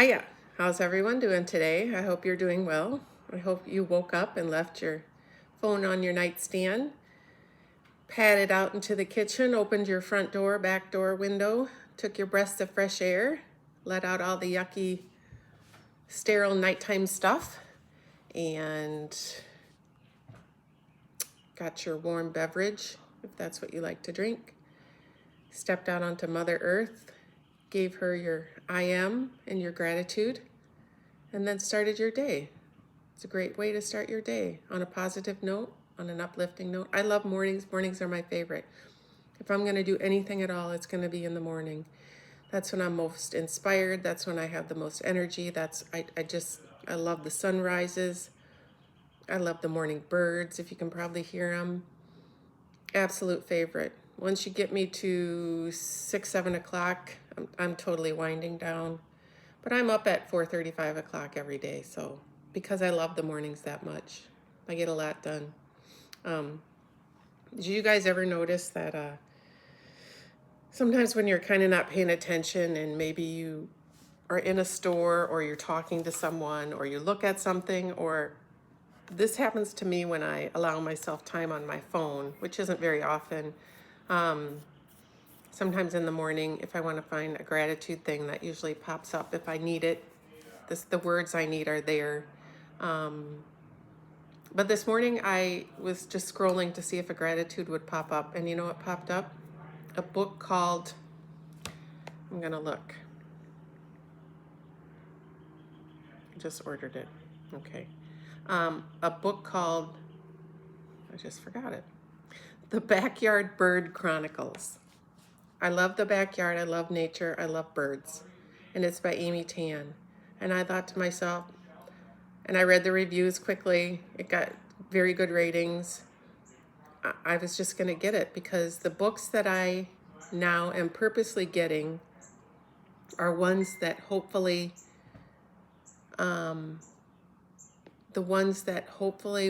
Hiya, how's everyone doing today? I hope you're doing well. I hope you woke up and left your phone on your nightstand, padded out into the kitchen, opened your front door, back door window, took your breaths of fresh air, let out all the yucky, sterile nighttime stuff, and got your warm beverage, if that's what you like to drink. Stepped out onto Mother Earth, gave her your I am and your gratitude, and then started your day. It's a great way to start your day on a positive note, on an uplifting note. I love mornings. Mornings are my favorite. If I'm going to do anything at all, it's going to be in the morning. That's when I'm most inspired. That's when I have the most energy. I love the sunrises. I love the morning birds, if you can probably hear them. Absolute favorite. Once you get me to 6, 7 o'clock, I'm totally winding down. But I'm up at 4:30, 5 o'clock every day. So because I love the mornings that much, I get a lot done. Did you guys ever notice that sometimes when you're kind of not paying attention and maybe you are in a store or you're talking to someone or you look at something, or this happens to me when I allow myself time on my phone, which isn't very often. Sometimes in the morning, if I want to find a gratitude thing, that usually pops up if I need it. The words I need are there. But this morning I was just scrolling to see if a gratitude would pop up. And you know what popped up? A book called, I'm going to look. I just ordered it. Okay. A book called, I just forgot it. The Backyard Bird Chronicles. I love the backyard. I love nature. I love birds. And it's by Amy Tan. And I thought to myself, and I read the reviews quickly. It got very good ratings. I was just going to get it because the books that I now am purposely getting are ones that hopefully,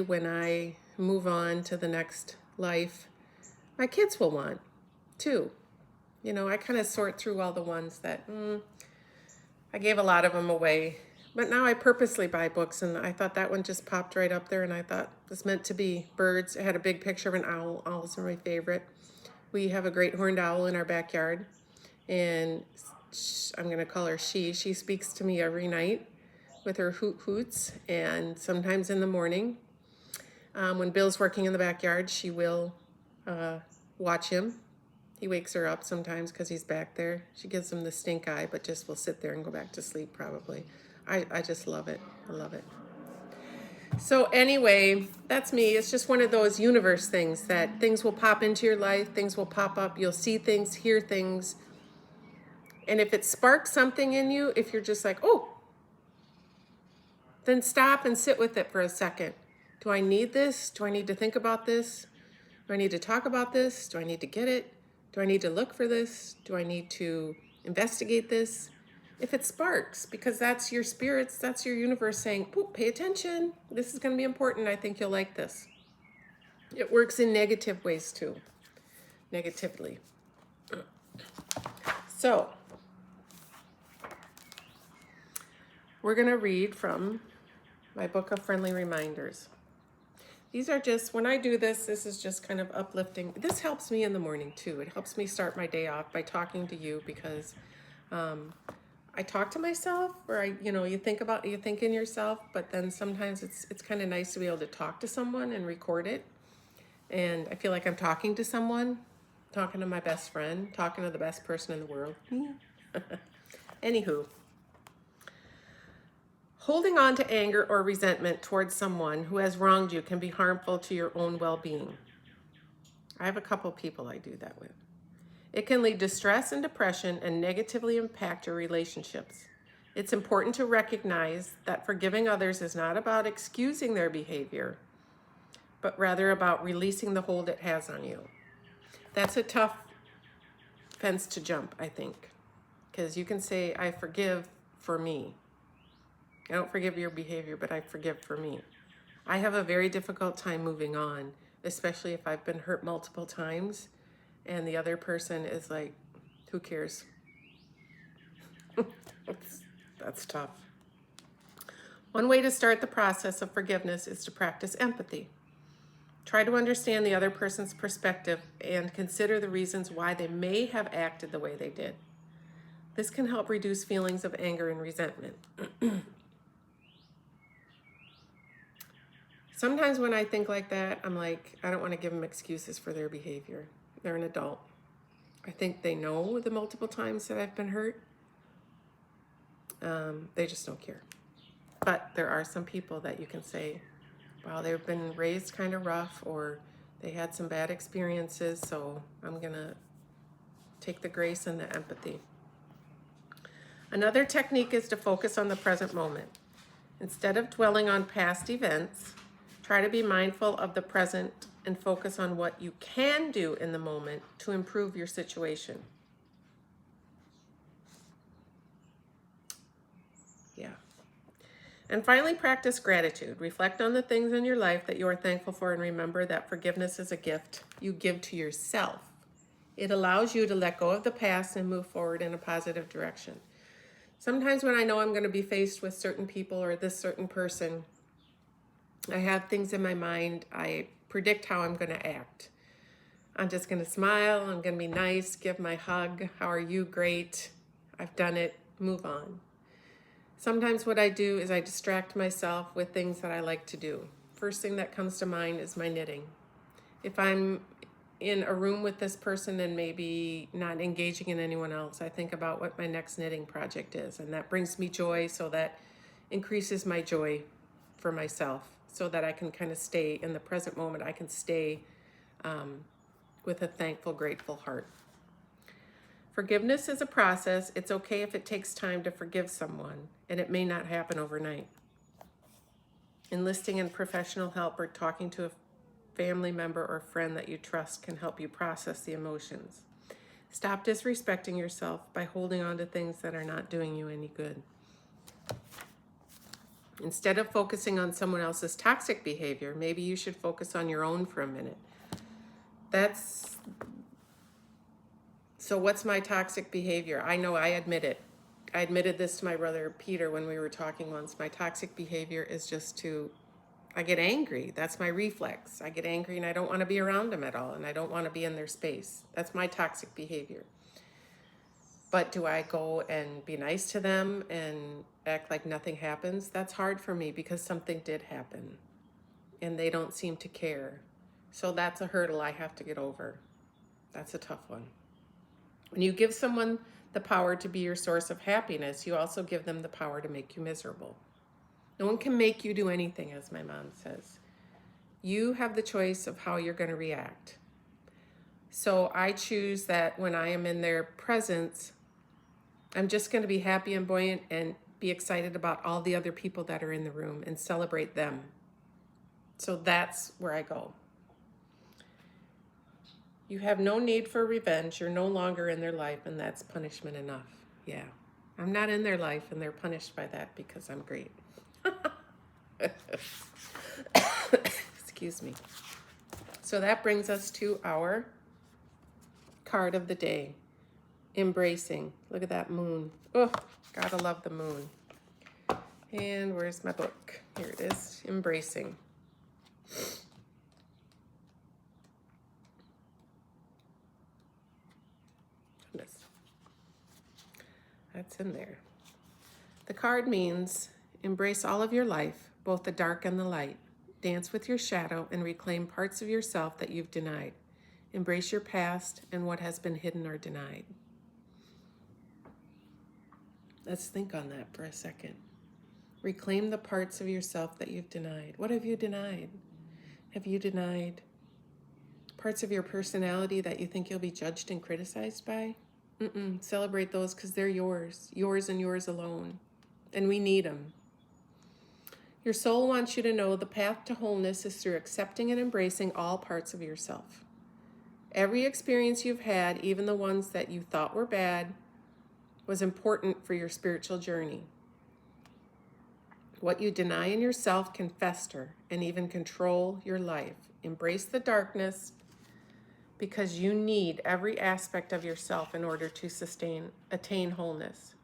when I move on to the next life, my kids will want too. You know, I kind of sort through all the ones that I gave a lot of them away. But now I purposely buy books, and I thought that one just popped right up there, and I thought it was meant to be. Birds. It had a big picture of an owl. Owls are my favorite. We have a great horned owl in our backyard, and I'm going to call her she. She speaks to me every night with her hoot hoots, and sometimes in the morning. When Bill's working in the backyard, she will watch him. He wakes her up sometimes because he's back there. She gives him the stink eye, but just will sit there and go back to sleep probably. I just love it. I love it. So anyway, that's me. It's just one of those universe things that things will pop into your life. Things will pop up. You'll see things, hear things. And if it sparks something in you, if you're just like, oh, then stop and sit with it for a second. Do I need this? Do I need to think about this? Do I need to talk about this? Do I need to get it? Do I need to look for this? Do I need to investigate this? If it sparks, because that's your spirits, that's your universe saying, pay attention. This is going to be important. I think you'll like this. It works in negative ways too. Negatively. So, we're going to read from my book of friendly reminders. These are just, when I do this, this is just kind of uplifting. This helps me in the morning too. It helps me start my day off by talking to you because I talk to myself, or you think in yourself, but then sometimes it's kind of nice to be able to talk to someone and record it. And I feel like I'm talking to someone, talking to my best friend, talking to the best person in the world. Anywho. Holding on to anger or resentment towards someone who has wronged you can be harmful to your own well-being. I have a couple people I do that with. It can lead to stress and depression and negatively impact your relationships. It's important to recognize that forgiving others is not about excusing their behavior, but rather about releasing the hold it has on you. That's a tough fence to jump, I think, because you can say, I forgive for me. I don't forgive your behavior, but I forgive for me. I have a very difficult time moving on, especially if I've been hurt multiple times and the other person is like, who cares? That's tough. One way to start the process of forgiveness is to practice empathy. Try to understand the other person's perspective and consider the reasons why they may have acted the way they did. This can help reduce feelings of anger and resentment. Sometimes when I think like that, I'm like, I don't want to give them excuses for their behavior. They're an adult. I think they know the multiple times that I've been hurt. They just don't care. But there are some people that you can say, wow, they've been raised kind of rough, or they had some bad experiences, so I'm going to take the grace and the empathy. Another technique is to focus on the present moment. Instead of dwelling on past events, try to be mindful of the present and focus on what you can do in the moment to improve your situation. Yeah. And finally, practice gratitude. Reflect on the things in your life that you are thankful for and remember that forgiveness is a gift you give to yourself. It allows you to let go of the past and move forward in a positive direction. Sometimes when I know I'm going to be faced with certain people or this certain person, I have things in my mind. I predict how I'm going to act. I'm just going to smile. I'm going to be nice, give my hug. How are you? Great. I've done it. Move on. Sometimes what I do is I distract myself with things that I like to do. First thing that comes to mind is my knitting. If I'm in a room with this person and maybe not engaging in anyone else, I think about what my next knitting project is, and that brings me joy, so that increases my joy for myself, so that I can kind of stay in the present moment. I can stay with a thankful, grateful heart. Forgiveness is a process. It's okay if it takes time to forgive someone, and it may not happen overnight. Enlisting in professional help or talking to a family member or friend that you trust can help you process the emotions. Stop disrespecting yourself by holding on to things that are not doing you any good. Instead of focusing on someone else's toxic behavior, maybe you should focus on your own for a minute. So what's my toxic behavior? I know I admit it. I admitted this to my brother Peter when we were talking once. My toxic behavior is just I get angry. That's my reflex. I get angry and I don't want to be around them at all, and I don't want to be in their space. That's my toxic behavior. But do I go and be nice to them and act like nothing happens? That's hard for me because something did happen and they don't seem to care. So that's a hurdle I have to get over. That's a tough one. When you give someone the power to be your source of happiness, you also give them the power to make you miserable. No one can make you do anything, as my mom says. You have the choice of how you're going to react. So I choose that when I am in their presence, I'm just going to be happy and buoyant and be excited about all the other people that are in the room and celebrate them. So that's where I go. You have no need for revenge. You're no longer in their life, and that's punishment enough. Yeah, I'm not in their life, and they're punished by that because I'm great. Excuse me. So that brings us to our card of the day. Embracing. Look at that moon. Oh, gotta love the moon. And where's my book? Here it is. Embracing. Goodness. That's in there. The card means embrace all of your life, both the dark and the light. Dance with your shadow and reclaim parts of yourself that you've denied. Embrace your past and what has been hidden or denied. Let's think on that for a second. Reclaim the parts of yourself that you've denied. What have you denied? Have you denied parts of your personality that you think you'll be judged and criticized by? Celebrate those because they're yours and yours alone. And we need them. Your soul wants you to know the path to wholeness is through accepting and embracing all parts of yourself. Every experience you've had, even the ones that you thought were bad, was important for your spiritual journey. What you deny in yourself can fester and even control your life. Embrace the darkness because you need every aspect of yourself in order to attain wholeness.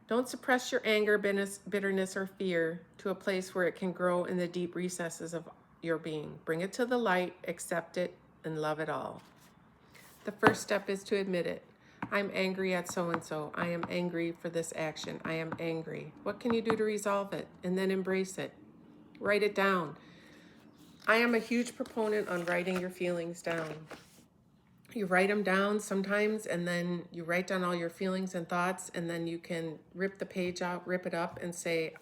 Don't suppress your anger, bitterness, or fear to a place where it can grow in the deep recesses of your being. Bring it to the light, accept it, and love it all. The first step is to admit it. I'm angry at so-and-so. I am angry for this action. I am angry. What can you do to resolve it? And then embrace it. Write it down. I am a huge proponent on writing your feelings down. You write them down sometimes, and then you write down all your feelings and thoughts, and then you can rip the page out, rip it up, and say,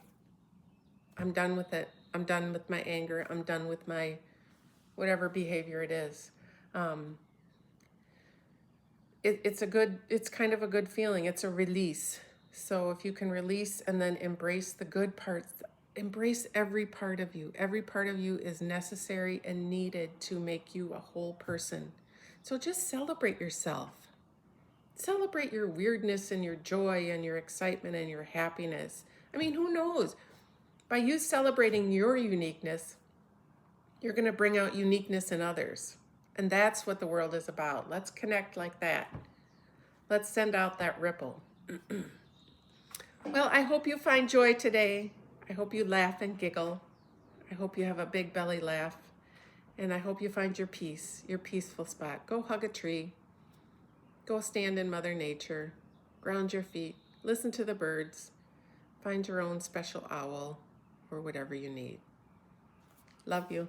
I'm done with it. I'm done with my anger. I'm done with my whatever behavior it is. It's kind of a good feeling. It's a release. So if you can release and then embrace the good parts, embrace every part of you. Every part of you is necessary and needed to make you a whole person. So just celebrate yourself. Celebrate your weirdness and your joy and your excitement and your happiness. I mean, who knows? By you celebrating your uniqueness, you're going to bring out uniqueness in others. And that's what the world is about. Let's connect like that. Let's send out that ripple. Well, I hope you find joy today. I hope you laugh and giggle. I hope you have a big belly laugh. And I hope you find your peace, your peaceful spot. Go hug a tree. Go stand in Mother Nature. Ground your feet. Listen to the birds. Find your own special owl or whatever you need. Love you.